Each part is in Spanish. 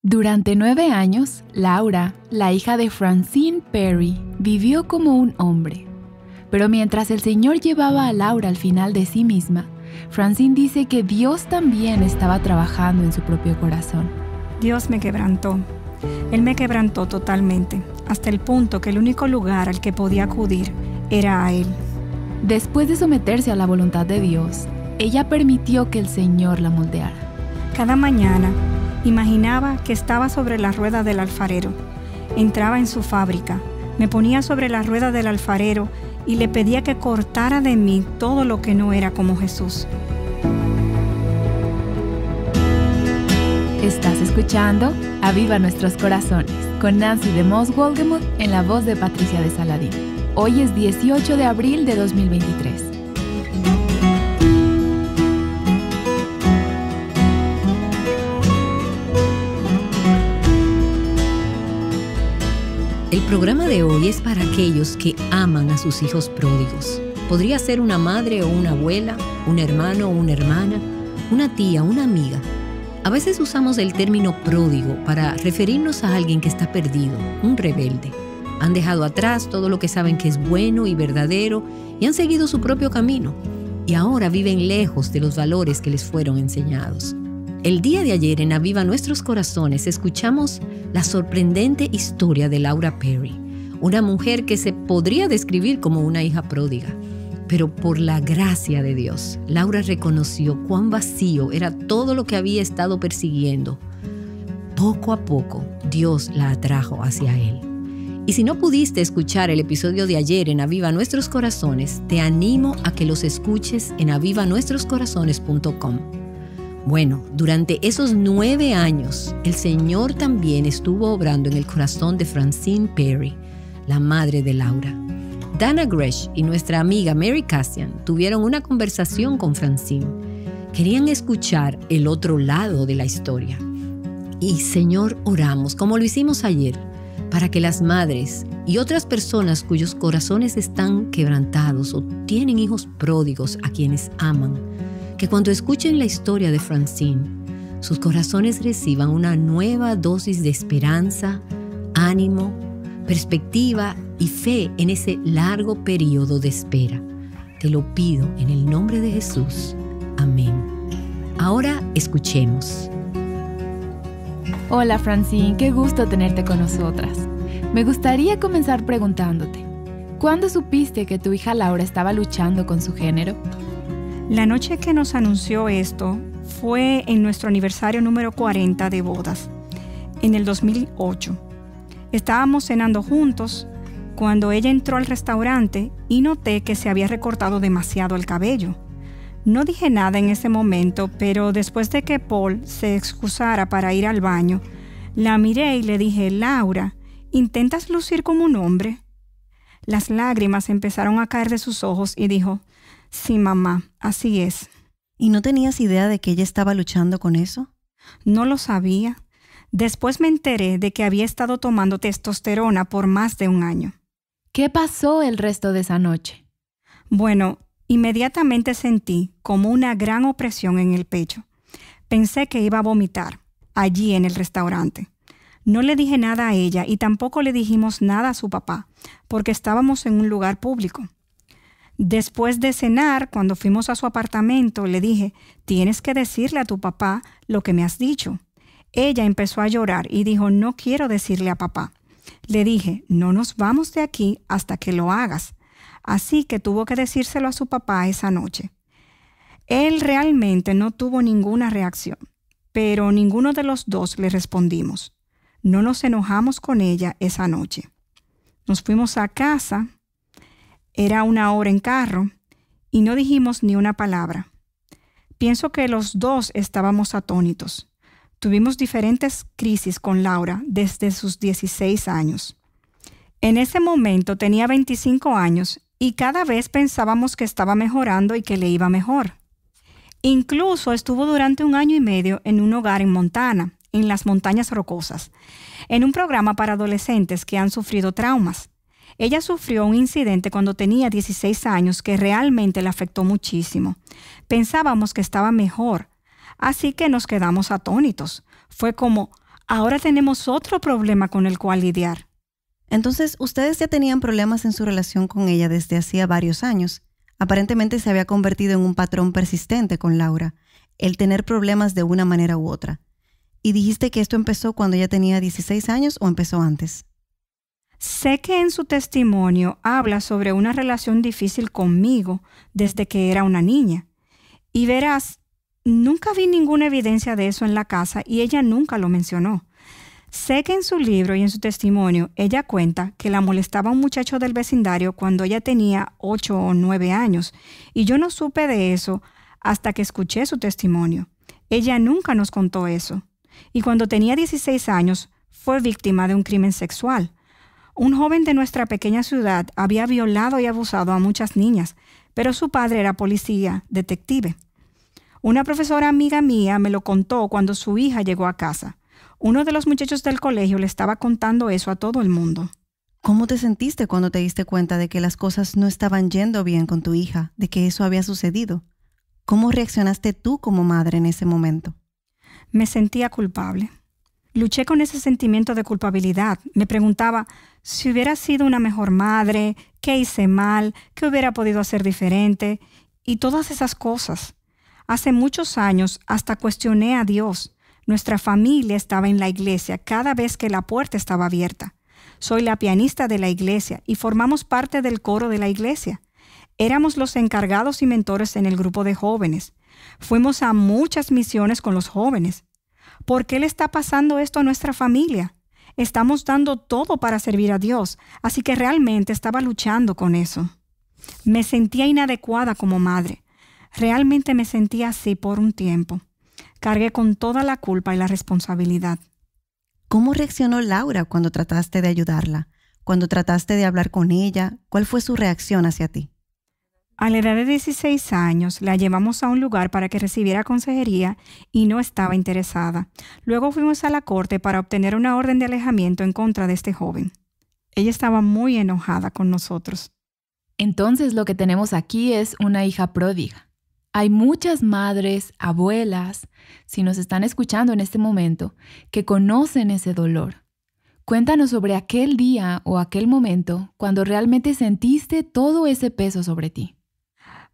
Durante 9 años, Laura, la hija de Francine Perry, vivió como un hombre. Pero mientras el Señor llevaba a Laura al final de sí misma, Francine dice que Dios también estaba trabajando en su propio corazón. Dios me quebrantó. Él me quebrantó totalmente, hasta el punto que el único lugar al que podía acudir era a Él. Después de someterse a la voluntad de Dios, ella permitió que el Señor la moldeara. Cada mañana imaginaba que estaba sobre la rueda del alfarero. Entraba en su fábrica, me ponía sobre la rueda del alfarero y le pedía que cortara de mí todo lo que no era como Jesús. Estás escuchando Aviva Nuestros Corazones con Nancy de Moss Wolgemuth en la voz de Patricia de Saladín. Hoy es 18 de abril de 2023. El programa de hoy es para aquellos que aman a sus hijos pródigos. Podría ser una madre o una abuela, un hermano o una hermana, una tía, una amiga. A veces usamos el término pródigo para referirnos a alguien que está perdido, un rebelde. Han dejado atrás todo lo que saben que es bueno y verdadero y han seguido su propio camino. Y ahora viven lejos de los valores que les fueron enseñados. El día de ayer en Aviva Nuestros Corazones escuchamos la sorprendente historia de Laura Perry, una mujer que se podría describir como una hija pródiga. Pero por la gracia de Dios, Laura reconoció cuán vacío era todo lo que había estado persiguiendo. Poco a poco, Dios la atrajo hacia Él. Y si no pudiste escuchar el episodio de ayer en Aviva Nuestros Corazones, te animo a que los escuches en avivanuestroscorazones.com. Bueno, durante esos 9 años, el Señor también estuvo obrando en el corazón de Francine Perry, la madre de Laura. Dana Gresh y nuestra amiga Mary Cassian tuvieron una conversación con Francine. Querían escuchar el otro lado de la historia. Y Señor, oramos, como lo hicimos ayer, para que las madres y otras personas cuyos corazones están quebrantados o tienen hijos pródigos a quienes aman, que cuando escuchen la historia de Francine, sus corazones reciban una nueva dosis de esperanza, ánimo, perspectiva y fe en ese largo periodo de espera. Te lo pido en el nombre de Jesús. Amén. Ahora escuchemos. Hola Francine, qué gusto tenerte con nosotras. Me gustaría comenzar preguntándote, ¿cuándo supiste que tu hija Laura estaba luchando con su género? La noche que nos anunció esto fue en nuestro aniversario número 40 de bodas, en el 2008. Estábamos cenando juntos cuando ella entró al restaurante y noté que se había recortado demasiado el cabello. No dije nada en ese momento, pero después de que Paul se excusara para ir al baño, la miré y le dije, Laura, ¿intentas lucir como un hombre? Las lágrimas empezaron a caer de sus ojos y dijo, sí, mamá, así es. ¿Y no tenías idea de que ella estaba luchando con eso? No lo sabía. Después me enteré de que había estado tomando testosterona por más de 1 año. ¿Qué pasó el resto de esa noche? Bueno, inmediatamente sentí como una gran opresión en el pecho. Pensé que iba a vomitar, allí en el restaurante. No le dije nada a ella y tampoco le dijimos nada a su papá, porque estábamos en un lugar público. Después de cenar, cuando fuimos a su apartamento, le dije, tienes que decirle a tu papá lo que me has dicho. Ella empezó a llorar y dijo, no quiero decirle a papá. Le dije, no nos vamos de aquí hasta que lo hagas. Así que tuvo que decírselo a su papá esa noche. Él realmente no tuvo ninguna reacción, pero ninguno de los dos le respondimos. No nos enojamos con ella esa noche. Nos fuimos a casa. Era 1 hora en carro y no dijimos ni una palabra. Pienso que los dos estábamos atónitos. Tuvimos diferentes crisis con Laura desde sus 16 años. En ese momento tenía 25 años y cada vez pensábamos que estaba mejorando y que le iba mejor. Incluso estuvo durante 1 año y medio en un hogar en Montana, en las Montañas Rocosas, en un programa para adolescentes que han sufrido traumas. Ella sufrió un incidente cuando tenía 16 años que realmente le afectó muchísimo. Pensábamos que estaba mejor, así que nos quedamos atónitos. Fue como, Ahora tenemos otro problema con el cual lidiar. Entonces, ustedes ya tenían problemas en su relación con ella desde hacía varios años. Aparentemente se había convertido en un patrón persistente con Laura, el tener problemas de una manera u otra. ¿Y dijiste que esto empezó cuando ella tenía 16 años o empezó antes? Sé que en su testimonio habla sobre una relación difícil conmigo desde que era una niña. Y verás, nunca vi ninguna evidencia de eso en la casa y ella nunca lo mencionó. Sé que en su libro y en su testimonio ella cuenta que la molestaba un muchacho del vecindario cuando ella tenía 8 o 9 años y yo no supe de eso hasta que escuché su testimonio. Ella nunca nos contó eso. Y cuando tenía 16 años fue víctima de un crimen sexual. Un joven de nuestra pequeña ciudad había violado y abusado a muchas niñas, pero su padre era policía, detective. Una profesora amiga mía me lo contó cuando su hija llegó a casa. Uno de los muchachos del colegio le estaba contando eso a todo el mundo. ¿Cómo te sentiste cuando te diste cuenta de que las cosas no estaban yendo bien con tu hija, de que eso había sucedido? ¿Cómo reaccionaste tú como madre en ese momento? Me sentía culpable. Luché con ese sentimiento de culpabilidad. Me preguntaba si hubiera sido una mejor madre, qué hice mal, qué hubiera podido hacer diferente y todas esas cosas. Hace muchos años hasta cuestioné a Dios. Nuestra familia estaba en la iglesia cada vez que la puerta estaba abierta. Soy la pianista de la iglesia y formamos parte del coro de la iglesia. Éramos los encargados y mentores en el grupo de jóvenes. Fuimos a muchas misiones con los jóvenes. ¿Por qué le está pasando esto a nuestra familia? Estamos dando todo para servir a Dios, así que realmente estaba luchando con eso. Me sentía inadecuada como madre. Realmente me sentía así por un tiempo. Cargué con toda la culpa y la responsabilidad. ¿Cómo reaccionó Laura cuando trataste de ayudarla? Cuando trataste de hablar con ella, ¿cuál fue su reacción hacia ti? A la edad de 16 años, la llevamos a un lugar para que recibiera consejería y no estaba interesada. Luego fuimos a la corte para obtener una orden de alejamiento en contra de este joven. Ella estaba muy enojada con nosotros. Entonces lo que tenemos aquí es una hija pródiga. Hay muchas madres, abuelas, si nos están escuchando en este momento, que conocen ese dolor. Cuéntanos sobre aquel día o aquel momento cuando realmente sentiste todo ese peso sobre ti.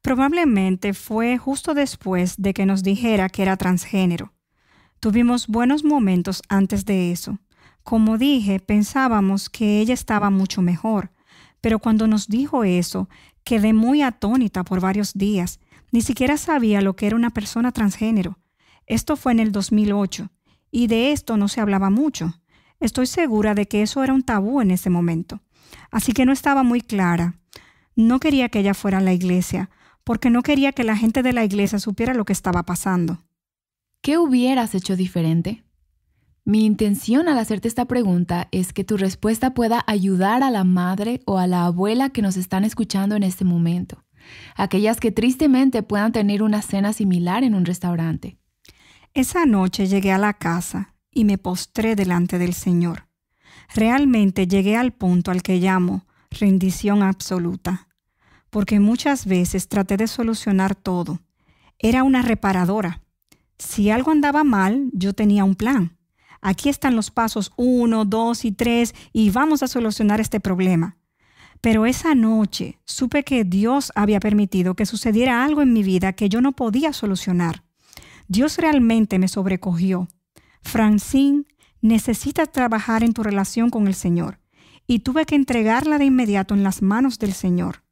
Probablemente fue justo después de que nos dijera que era transgénero. Tuvimos buenos momentos antes de eso. Como dije, pensábamos que ella estaba mucho mejor, pero cuando nos dijo eso, quedé muy atónita por varios días. Ni siquiera sabía lo que era una persona transgénero. Esto fue en el 2008 y de esto no se hablaba mucho. Estoy segura de que eso era un tabú en ese momento. Así que no estaba muy clara. No quería que ella fuera a la iglesia porque no quería que la gente de la iglesia supiera lo que estaba pasando. ¿Qué hubieras hecho diferente? Mi intención al hacerte esta pregunta es que tu respuesta pueda ayudar a la madre o a la abuela que nos están escuchando en este momento. Aquellas que tristemente puedan tener una cena similar en un restaurante. Esa noche llegué a la casa y me postré delante del Señor. Realmente llegué al punto al que llamo rendición absoluta, porque muchas veces traté de solucionar todo. Era una reparadora. Si algo andaba mal, yo tenía un plan. Aquí están los pasos 1, 2 y 3 y vamos a solucionar este problema. Pero esa noche supe que Dios había permitido que sucediera algo en mi vida que yo no podía solucionar. Dios realmente me sobrecogió. Francine, necesitas trabajar en tu relación con el Señor. Y tuve que entregarla de inmediato en las manos del Señor.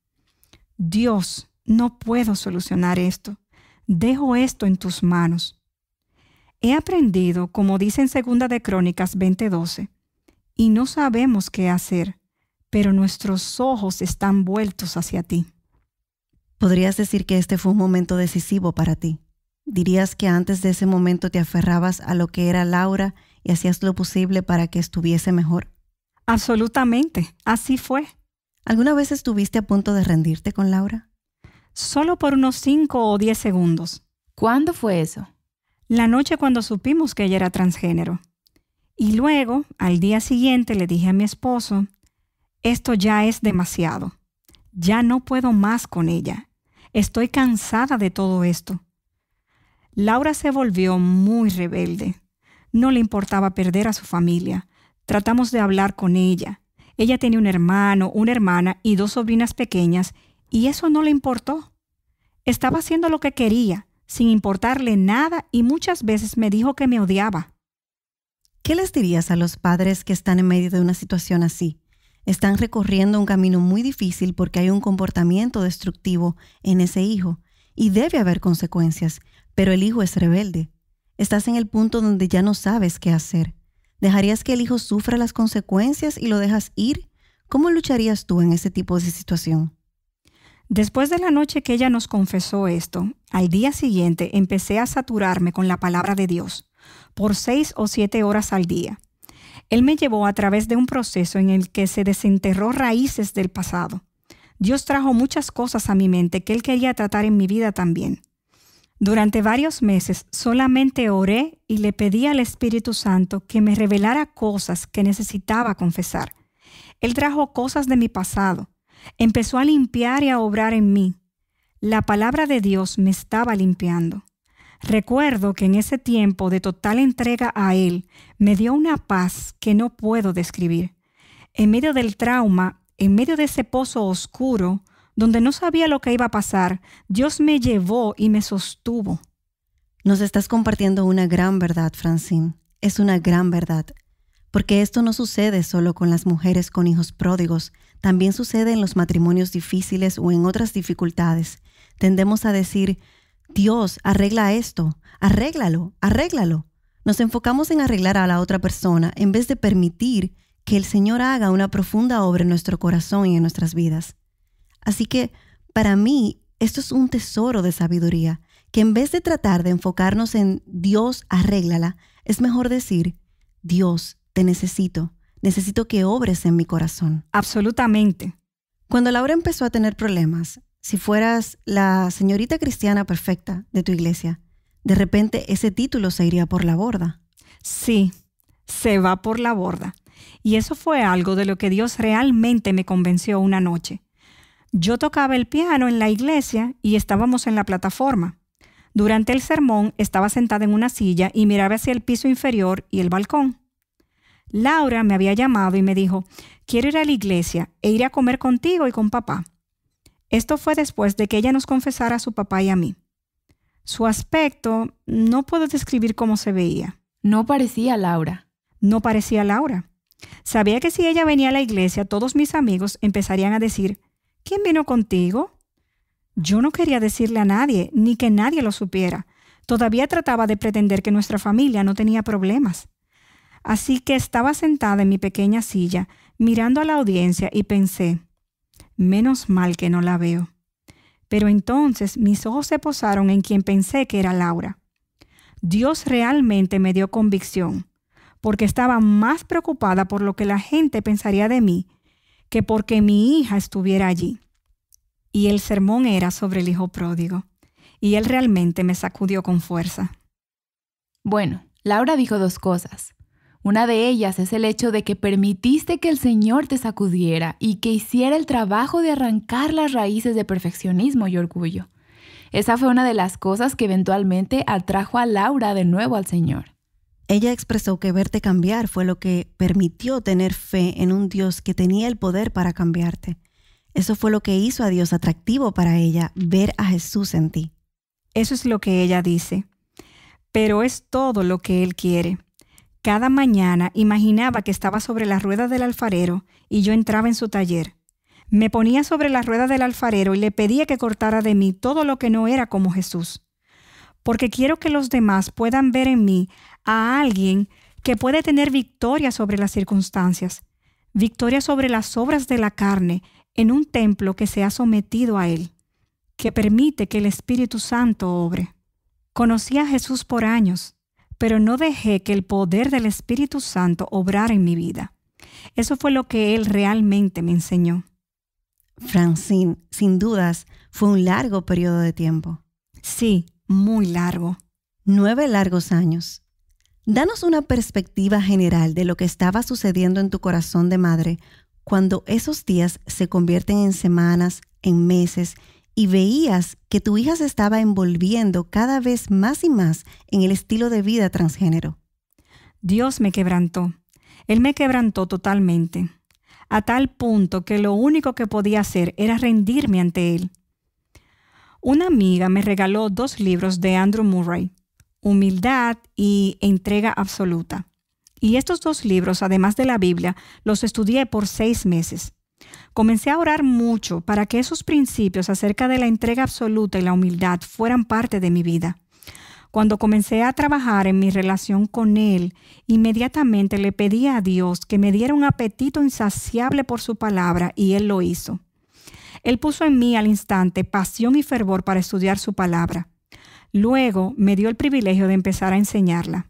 Dios, no puedo solucionar esto. Dejo esto en tus manos. He aprendido, como dice en 2 de Crónicas 20:12, y no sabemos qué hacer, pero nuestros ojos están vueltos hacia ti. ¿Podrías decir que este fue un momento decisivo para ti? ¿Dirías que antes de ese momento te aferrabas a lo que era Laura y hacías lo posible para que estuviese mejor? Absolutamente, así fue. ¿Alguna vez estuviste a punto de rendirte con Laura? Solo por unos 5 o 10 segundos. ¿Cuándo fue eso? La noche cuando supimos que ella era transgénero. Y luego, al día siguiente, le dije a mi esposo, esto ya es demasiado. Ya no puedo más con ella. Estoy cansada de todo esto. Laura se volvió muy rebelde. No le importaba perder a su familia. Tratamos de hablar con ella. Ella tenía un hermano, una hermana y 2 sobrinas pequeñas, y eso no le importó. Estaba haciendo lo que quería, sin importarle nada, y muchas veces me dijo que me odiaba. ¿Qué les dirías a los padres que están en medio de una situación así? Están recorriendo un camino muy difícil porque hay un comportamiento destructivo en ese hijo y debe haber consecuencias, pero el hijo es rebelde. Estás en el punto donde ya no sabes qué hacer. ¿Dejarías que el hijo sufra las consecuencias y lo dejas ir? ¿Cómo lucharías tú en ese tipo de situación? Después de la noche que ella nos confesó esto, al día siguiente empecé a saturarme con la palabra de Dios por 6 o 7 horas al día. Él me llevó a través de un proceso en el que se desenterró raíces del pasado. Dios trajo muchas cosas a mi mente que Él quería tratar en mi vida también. Durante varios meses solamente oré y le pedí al Espíritu Santo que me revelara cosas que necesitaba confesar. Él trajo cosas de mi pasado. Empezó a limpiar y a obrar en mí. La palabra de Dios me estaba limpiando. Recuerdo que en ese tiempo de total entrega a Él, me dio una paz que no puedo describir. En medio del trauma, en medio de ese pozo oscuro, donde no sabía lo que iba a pasar, Dios me llevó y me sostuvo. Nos estás compartiendo una gran verdad, Francine. Es una gran verdad. Porque esto no sucede solo con las mujeres con hijos pródigos, también sucede en los matrimonios difíciles o en otras dificultades. Tendemos a decir, Dios, arregla esto, arréglalo, arréglalo. Nos enfocamos en arreglar a la otra persona en vez de permitir que el Señor haga una profunda obra en nuestro corazón y en nuestras vidas. Así que, para mí, esto es un tesoro de sabiduría, que en vez de tratar de enfocarnos en Dios, arréglala, es mejor decir, Dios, te necesito que obres en mi corazón. Absolutamente. Cuando Laura empezó a tener problemas, si fueras la señorita cristiana perfecta de tu iglesia, de repente ese título se iría por la borda. Sí, se va por la borda. Y eso fue algo de lo que Dios realmente me convenció una noche. Yo tocaba el piano en la iglesia y estábamos en la plataforma. Durante el sermón estaba sentada en una silla y miraba hacia el piso inferior y el balcón. Laura me había llamado y me dijo, quiero ir a la iglesia e ir a comer contigo y con papá. Esto fue después de que ella nos confesara a su papá y a mí. Su aspecto, no puedo describir cómo se veía. No parecía Laura. No parecía Laura. Sabía que si ella venía a la iglesia, todos mis amigos empezarían a decir, ¿quién vino contigo? Yo no quería decirle a nadie, ni que nadie lo supiera. Todavía trataba de pretender que nuestra familia no tenía problemas. Así que estaba sentada en mi pequeña silla, mirando a la audiencia y pensé, menos mal que no la veo. Pero entonces mis ojos se posaron en quien pensé que era Laura. Dios realmente me dio convicción, porque estaba más preocupada por lo que la gente pensaría de mí que porque mi hija estuviera allí. Y el sermón era sobre el hijo pródigo, y él realmente me sacudió con fuerza. Bueno, Laura dijo 2 cosas. Una de ellas es el hecho de que permitiste que el Señor te sacudiera y que hiciera el trabajo de arrancar las raíces de perfeccionismo y orgullo. Esa fue una de las cosas que eventualmente atrajo a Laura de nuevo al Señor. Ella expresó que verte cambiar fue lo que permitió tener fe en un Dios que tenía el poder para cambiarte. Eso fue lo que hizo a Dios atractivo para ella, ver a Jesús en ti. Eso es lo que ella dice. Pero es todo lo que Él quiere. Cada mañana imaginaba que estaba sobre la rueda del alfarero y yo entraba en su taller. Me ponía sobre la rueda del alfarero y le pedía que cortara de mí todo lo que no era como Jesús. Porque quiero que los demás puedan ver en mí a alguien que puede tener victoria sobre las circunstancias, victoria sobre las obras de la carne en un templo que se ha sometido a Él, que permite que el Espíritu Santo obre. Conocí a Jesús por años, pero no dejé que el poder del Espíritu Santo obrara en mi vida. Eso fue lo que Él realmente me enseñó. Francine, sin dudas, fue un largo periodo de tiempo. Sí, muy largo. 9 largos años. Danos una perspectiva general de lo que estaba sucediendo en tu corazón de madre cuando esos días se convierten en semanas, en meses, y veías que tu hija se estaba envolviendo cada vez más y más en el estilo de vida transgénero. Dios me quebrantó. Él me quebrantó totalmente, a tal punto que lo único que podía hacer era rendirme ante Él. Una amiga me regaló 2 libros de Andrew Murray, Humildad y Entrega Absoluta. Y estos 2 libros, además de la Biblia, los estudié por 6 meses. Comencé a orar mucho para que esos principios acerca de la entrega absoluta y la humildad fueran parte de mi vida. Cuando comencé a trabajar en mi relación con Él, inmediatamente le pedí a Dios que me diera un apetito insaciable por su palabra y Él lo hizo. Él puso en mí al instante pasión y fervor para estudiar su palabra. Luego me dio el privilegio de empezar a enseñarla.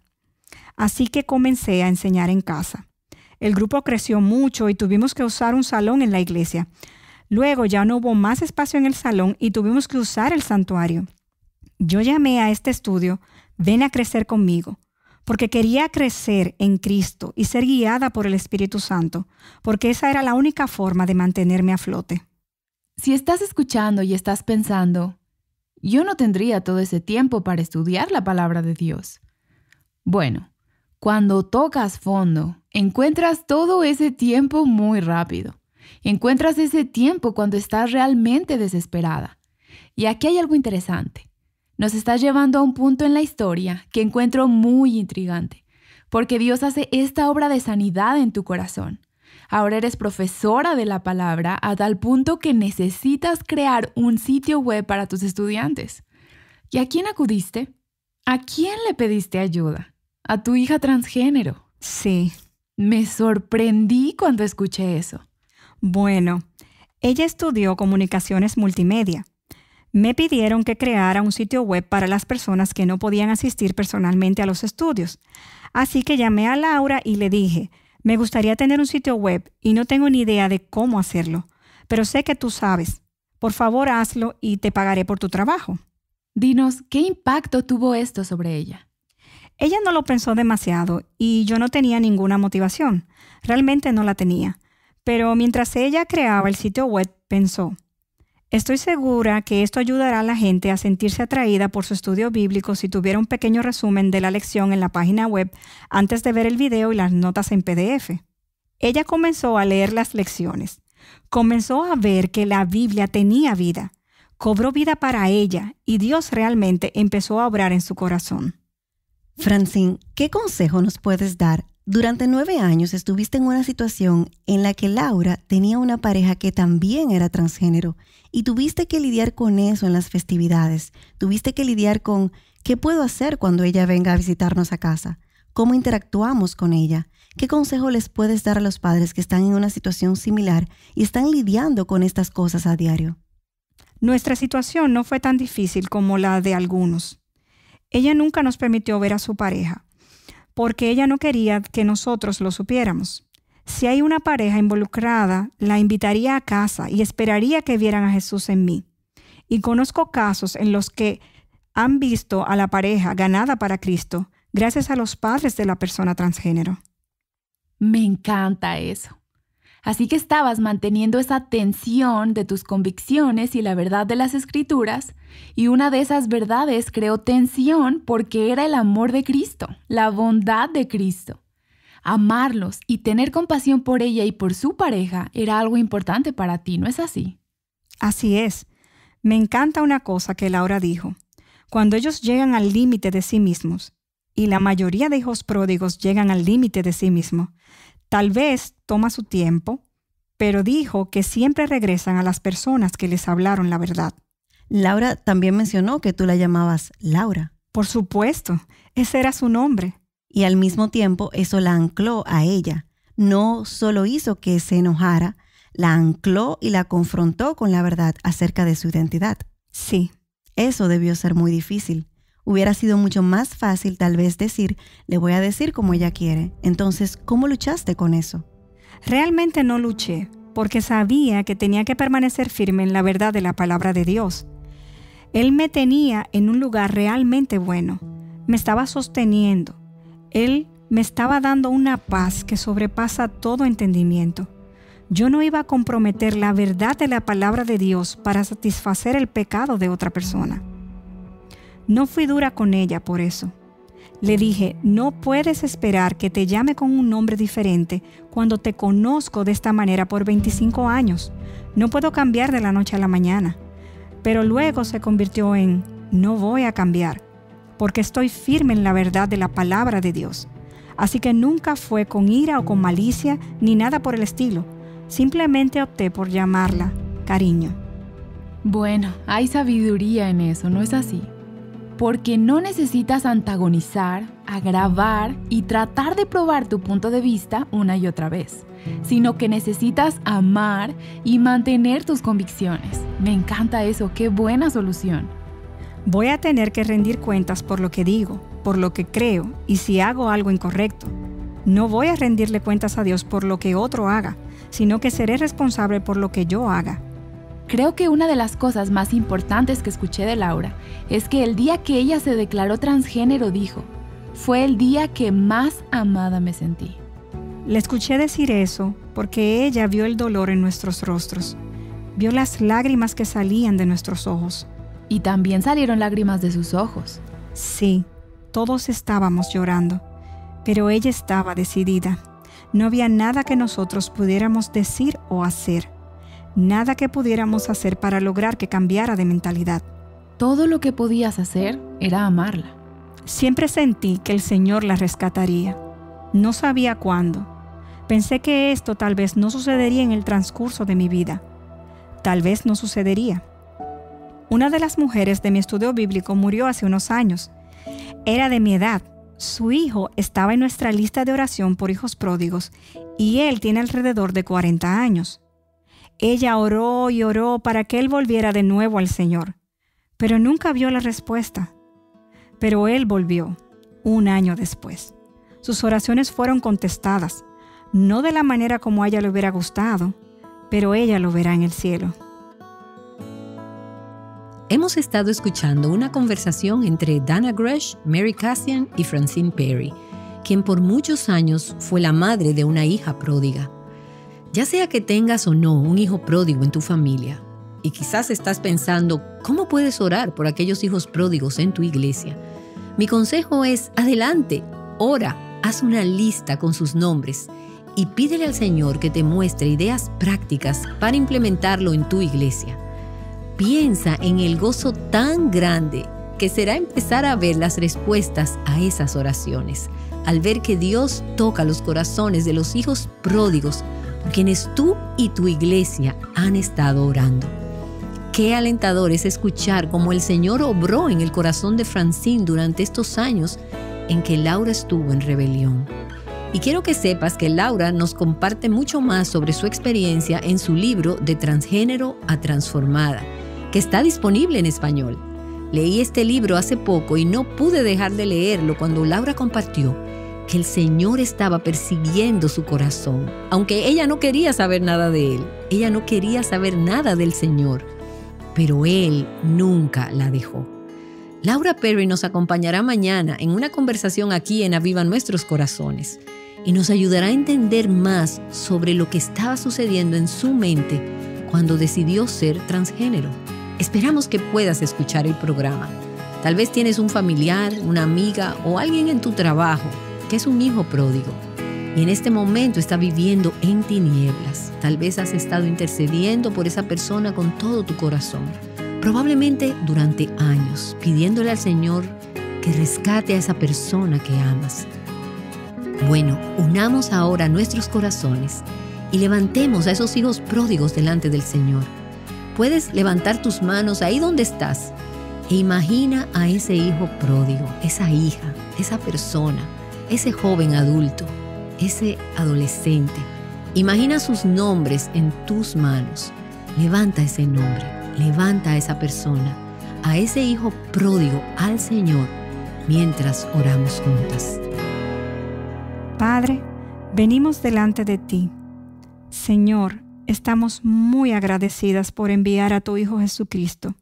Así que comencé a enseñar en casa. El grupo creció mucho y tuvimos que usar un salón en la iglesia. Luego ya no hubo más espacio en el salón y tuvimos que usar el santuario. Yo llamé a este estudio Ven a crecer conmigo, porque quería crecer en Cristo y ser guiada por el Espíritu Santo, porque esa era la única forma de mantenerme a flote. Si estás escuchando y estás pensando, yo no tendría todo ese tiempo para estudiar la palabra de Dios. Bueno, cuando tocas fondo, encuentras todo ese tiempo muy rápido. Encuentras ese tiempo cuando estás realmente desesperada. Y aquí hay algo interesante. Nos estás llevando a un punto en la historia que encuentro muy intrigante, porque Dios hace esta obra de sanidad en tu corazón. Ahora eres profesora de la palabra a tal punto que necesitas crear un sitio web para tus estudiantes. ¿Y a quién acudiste? ¿A quién le pediste ayuda? ¿A tu hija transgénero? Sí. Me sorprendí cuando escuché eso. Bueno, ella estudió comunicaciones multimedia. Me pidieron que creara un sitio web para las personas que no podían asistir personalmente a los estudios. Así que llamé a Laura y le dije, me gustaría tener un sitio web y no tengo ni idea de cómo hacerlo, pero sé que tú sabes. Por favor, hazlo y te pagaré por tu trabajo. Dinos, ¿qué impacto tuvo esto sobre ella? Ella no lo pensó demasiado y yo no tenía ninguna motivación. Realmente no la tenía. Pero mientras ella creaba el sitio web, pensó, estoy segura que esto ayudará a la gente a sentirse atraída por su estudio bíblico si tuviera un pequeño resumen de la lección en la página web antes de ver el video y las notas en PDF. Ella comenzó a leer las lecciones. Comenzó a ver que la Biblia tenía vida. Cobró vida para ella y Dios realmente empezó a obrar en su corazón. Francine, ¿qué consejo nos puedes dar? Durante 9 años estuviste en una situación en la que Laura tenía una pareja que también era transgénero y tuviste que lidiar con eso en las festividades. Tuviste que lidiar con ¿qué puedo hacer cuando ella venga a visitarnos a casa? ¿Cómo interactuamos con ella? ¿Qué consejo les puedes dar a los padres que están en una situación similar y están lidiando con estas cosas a diario? Nuestra situación no fue tan difícil como la de algunos. Ella nunca nos permitió ver a su pareja, porque ella no quería que nosotros lo supiéramos. Si hay una pareja involucrada, la invitaría a casa y esperaría que vieran a Jesús en mí. Y conozco casos en los que han visto a la pareja ganada para Cristo gracias a los padres de la persona transgénero. Me encanta eso. Así que estabas manteniendo esa tensión de tus convicciones y la verdad de las Escrituras, y una de esas verdades creó tensión porque era el amor de Cristo, la bondad de Cristo. Amarlos y tener compasión por ella y por su pareja era algo importante para ti, ¿no es así? Así es. Me encanta una cosa que Laura dijo. Cuando ellos llegan al límite de sí mismos, y la mayoría de hijos pródigos llegan al límite de sí mismos, tal vez toma su tiempo, pero dijo que siempre regresan a las personas que les hablaron la verdad. Laura también mencionó que tú la llamabas Laura. Por supuesto, ese era su nombre. Y al mismo tiempo eso la ancló a ella. No solo hizo que se enojara, la ancló y la confrontó con la verdad acerca de su identidad. Sí. Eso debió ser muy difícil. Hubiera sido mucho más fácil tal vez decir, le voy a decir como ella quiere. Entonces, ¿cómo luchaste con eso? Realmente no luché, porque sabía que tenía que permanecer firme en la verdad de la palabra de Dios. Él me tenía en un lugar realmente bueno. Me estaba sosteniendo. Él me estaba dando una paz que sobrepasa todo entendimiento. Yo no iba a comprometer la verdad de la palabra de Dios para satisfacer el pecado de otra persona. No fui dura con ella por eso. Le dije, no puedes esperar que te llame con un nombre diferente cuando te conozco de esta manera por 25 años. No puedo cambiar de la noche a la mañana. Pero luego se convirtió en, no voy a cambiar, porque estoy firme en la verdad de la palabra de Dios. Así que nunca fue con ira o con malicia, ni nada por el estilo. Simplemente opté por llamarla cariño. Bueno, hay sabiduría en eso, ¿no es así? Porque no necesitas antagonizar, agravar y tratar de probar tu punto de vista una y otra vez, sino que necesitas amar y mantener tus convicciones. Me encanta eso, qué buena solución. Voy a tener que rendir cuentas por lo que digo, por lo que creo y si hago algo incorrecto. No voy a rendirle cuentas a Dios por lo que otro haga, sino que seré responsable por lo que yo haga. Creo que una de las cosas más importantes que escuché de Laura es que el día que ella se declaró transgénero dijo, fue el día que más amada me sentí. Le escuché decir eso porque ella vio el dolor en nuestros rostros, vio las lágrimas que salían de nuestros ojos. Y también salieron lágrimas de sus ojos. Sí, todos estábamos llorando, pero ella estaba decidida. No había nada que nosotros pudiéramos decir o hacer. Nada que pudiéramos hacer para lograr que cambiara de mentalidad. Todo lo que podías hacer era amarla. Siempre sentí que el Señor la rescataría. No sabía cuándo. Pensé que esto tal vez no sucedería en el transcurso de mi vida. Tal vez no sucedería. Una de las mujeres de mi estudio bíblico murió hace unos años. Era de mi edad. Su hijo estaba en nuestra lista de oración por hijos pródigos y él tiene alrededor de 40 años. Ella oró y oró para que él volviera de nuevo al Señor, pero nunca vio la respuesta. Pero él volvió, un año después. Sus oraciones fueron contestadas, no de la manera como a ella le hubiera gustado, pero ella lo verá en el cielo. Hemos estado escuchando una conversación entre Dannah Gresh, Mary Cassian y Francine Perry, quien por muchos años fue la madre de una hija pródiga. Ya sea que tengas o no un hijo pródigo en tu familia, y quizás estás pensando, ¿cómo puedes orar por aquellos hijos pródigos en tu iglesia? Mi consejo es, adelante, ora, haz una lista con sus nombres y pídele al Señor que te muestre ideas prácticas para implementarlo en tu iglesia. Piensa en el gozo tan grande que será empezar a ver las respuestas a esas oraciones, al ver que Dios toca los corazones de los hijos pródigos por quienes tú y tu iglesia han estado orando. Qué alentador es escuchar cómo el Señor obró en el corazón de Francine durante estos años en que Laura estuvo en rebelión. Y quiero que sepas que Laura nos comparte mucho más sobre su experiencia en su libro De Transgénero a Transformada, que está disponible en español. Leí este libro hace poco y no pude dejar de leerlo cuando Laura compartió que el Señor estaba persiguiendo su corazón, aunque ella no quería saber nada de Él. Ella no quería saber nada del Señor, pero Él nunca la dejó. Laura Perry nos acompañará mañana en una conversación aquí en Aviva Nuestros Corazones y nos ayudará a entender más sobre lo que estaba sucediendo en su mente cuando decidió ser transgénero. Esperamos que puedas escuchar el programa. Tal vez tienes un familiar, una amiga o alguien en tu trabajo que es un hijo pródigo y en este momento está viviendo en tinieblas. Tal vez has estado intercediendo por esa persona con todo tu corazón, probablemente durante años, pidiéndole al Señor que rescate a esa persona que amas. Bueno, unamos ahora nuestros corazones y levantemos a esos hijos pródigos delante del Señor. Puedes levantar tus manos ahí donde estás e imagina a ese hijo pródigo, esa hija, esa persona, ese joven adulto, ese adolescente. Imagina sus nombres en tus manos. Levanta ese nombre, levanta a esa persona, a ese hijo pródigo al Señor, mientras oramos juntas. Padre, venimos delante de ti. Señor, estamos muy agradecidas por enviar a tu Hijo Jesucristo.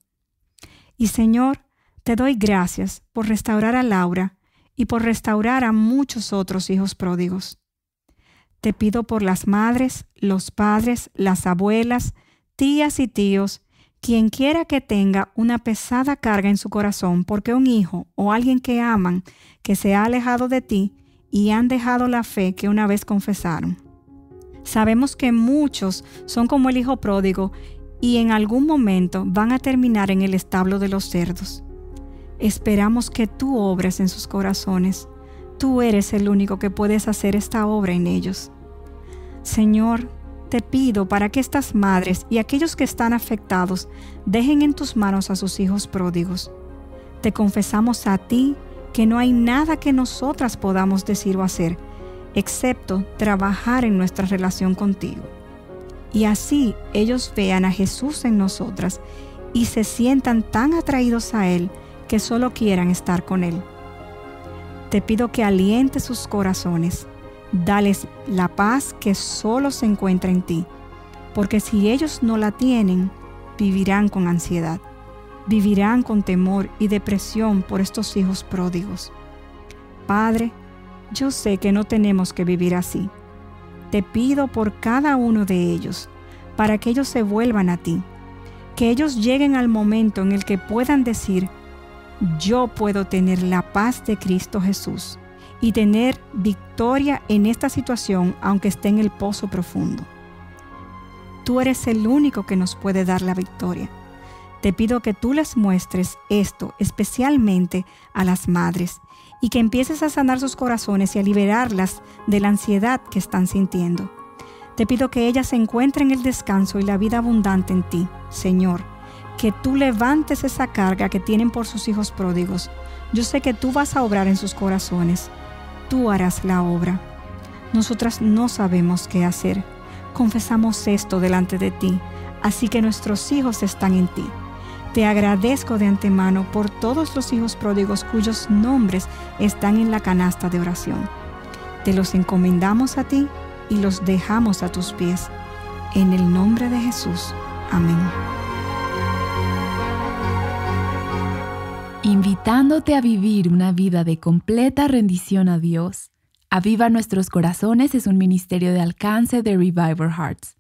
Y Señor, te doy gracias por restaurar a Laura y por restaurar a muchos otros hijos pródigos. Te pido por las madres, los padres, las abuelas, tías y tíos Quien quiera que tenga una pesada carga en su corazón porque un hijo o alguien que aman que se ha alejado de ti y han dejado la fe que una vez confesaron. Sabemos que muchos son como el hijo pródigo y en algún momento van a terminar en el establo de los cerdos. Esperamos que tú obres en sus corazones. Tú eres el único que puedes hacer esta obra en ellos. Señor, te pido para que estas madres y aquellos que están afectados dejen en tus manos a sus hijos pródigos. Te confesamos a ti que no hay nada que nosotras podamos decir o hacer, excepto trabajar en nuestra relación contigo. Y así ellos vean a Jesús en nosotras y se sientan tan atraídos a Él que solo quieran estar con Él. Te pido que alientes sus corazones. Dales la paz que solo se encuentra en ti, porque si ellos no la tienen, vivirán con ansiedad, vivirán con temor y depresión por estos hijos pródigos. Padre, yo sé que no tenemos que vivir así. Te pido por cada uno de ellos, para que ellos se vuelvan a ti, que ellos lleguen al momento en el que puedan decir, yo puedo tener la paz de Cristo Jesús y tener victoria en esta situación aunque esté en el pozo profundo. Tú eres el único que nos puede dar la victoria. Te pido que tú les muestres esto especialmente a las madres y que empieces a sanar sus corazones y a liberarlas de la ansiedad que están sintiendo. Te pido que ellas encuentren el descanso y la vida abundante en ti, Señor, que tú levantes esa carga que tienen por sus hijos pródigos. Yo sé que tú vas a obrar en sus corazones. Tú harás la obra. Nosotras no sabemos qué hacer. Confesamos esto delante de ti, así que nuestros hijos están en ti. Te agradezco de antemano por todos los hijos pródigos cuyos nombres están en la canasta de oración. Te los encomendamos a ti y los dejamos a tus pies. En el nombre de Jesús. Amén. Invitándote a vivir una vida de completa rendición a Dios. Aviva Nuestros Corazones es un ministerio de alcance de Revival Hearts.